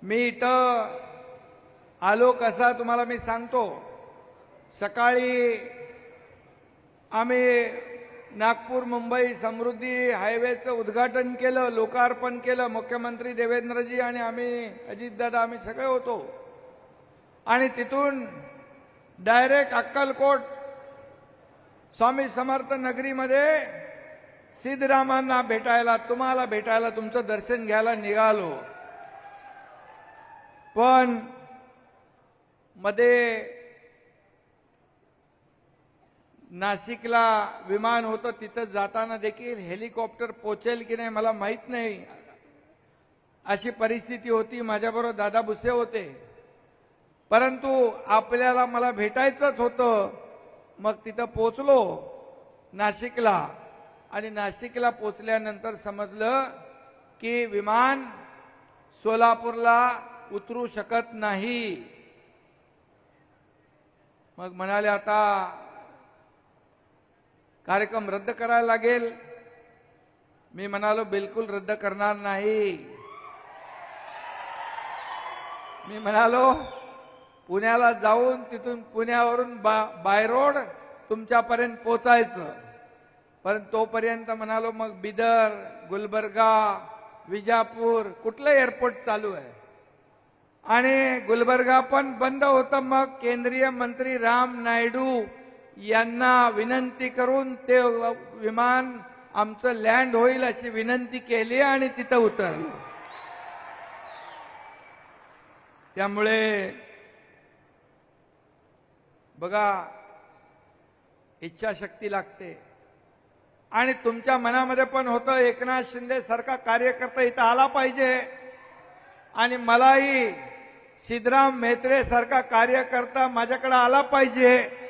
मी इथं आलो कसा तुम्हाला मी सांगतो। सकाळी आम्ही नागपूर मुंबई समृद्धी हायवेचं उद्घाटन केलं, लोकार्पण केलं। मुख्यमंत्री देवेंद्रजी आणि आम्ही अजितदादा आम्ही सगळे होतो आणि तिथून डायरेक्ट अक्कलकोट स्वामी समर्थ नगरीमध्ये सिद्धरामांना भेटायला, तुम्हाला भेटायला, तुमचं दर्शन घ्यायला निघालो। पण मध्ये नाशिकला विमान होतं, तिथं जाताना देखील हेलिकॉप्टर पोचेल की नाही मला माहित नाही, अशी परिस्थिती होती। माझ्याबरोबर दादा भुसे होते, परंतु आपल्याला मला भेटायचंच होतं। मग तिथं पोचलो नाशिकला आणि नाशिकला पोचल्यानंतर समजलं की विमान सोलापूरला उतरू शकत नाही। मग म्हणाले आता कार्यक्रम रद्द करायला लागेल। मी म्हणालो बिलकुल रद्द करणार नाही। मी म्हणालो पुण्याला जाऊन तिथून पुण्यावरून बाय रोड तुमच्यापर्यंत पोचायचं, पण तोपर्यंत म्हणालो मग बिदर, गुलबर्गा, विजापूर कुठलं एअरपोर्ट चालू आहे आणि गुलबर्गा पण बंद होतं। मग केंद्रीय मंत्री राम नायडू यांना विनंती करून ते विमान आमचं लँड होईल अशी विनंती केली आणि तिथं उतरलो। त्यामुळे बघा, इच्छाशक्ती लागते आणि तुमच्या मनामध्ये पण होतं एकनाथ शिंदे सारखा कार्यकर्ता इथं आला पाहिजे आणि मलाही सिद्धराम म्हेत्रे सारखा कार्यकर्ता माझ्याकडे आला पाहिजे।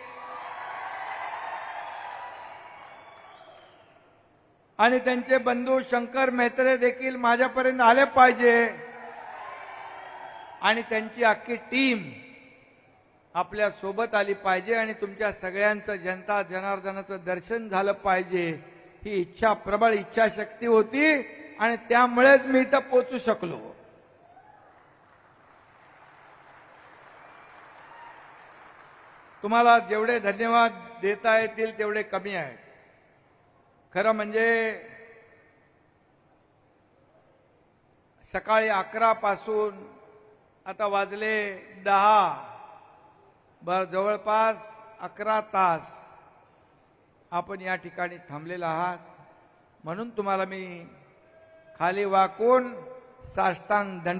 आणि त्यांचे बंधू शंकर म्हेत्रे देखील माझ्यापर्यंत आले पाहिजे आणि त्यांची अख्खी टीम आपल्या सोबत आली पाहिजे आणि तुमच्या सगळ्यांचं जनता जनार्दनाचं दर्शन झालं पाहिजे। ही इच्छा, प्रबळ इच्छाशक्ती होती आणि त्यामुळेच मी इथं पोहोचू शकलो। तुम्हाला जेवढे धन्यवाद देता येतील तेवढे कमी आहेत। खरं म्हणजे सकाळी 11 पासून आता वाजले 10, जवळपास 11 तास आपण या ठिकाणी थांबलेला आहात, म्हणून तुम्हाला मी खाली वाकून साष्टांग दंड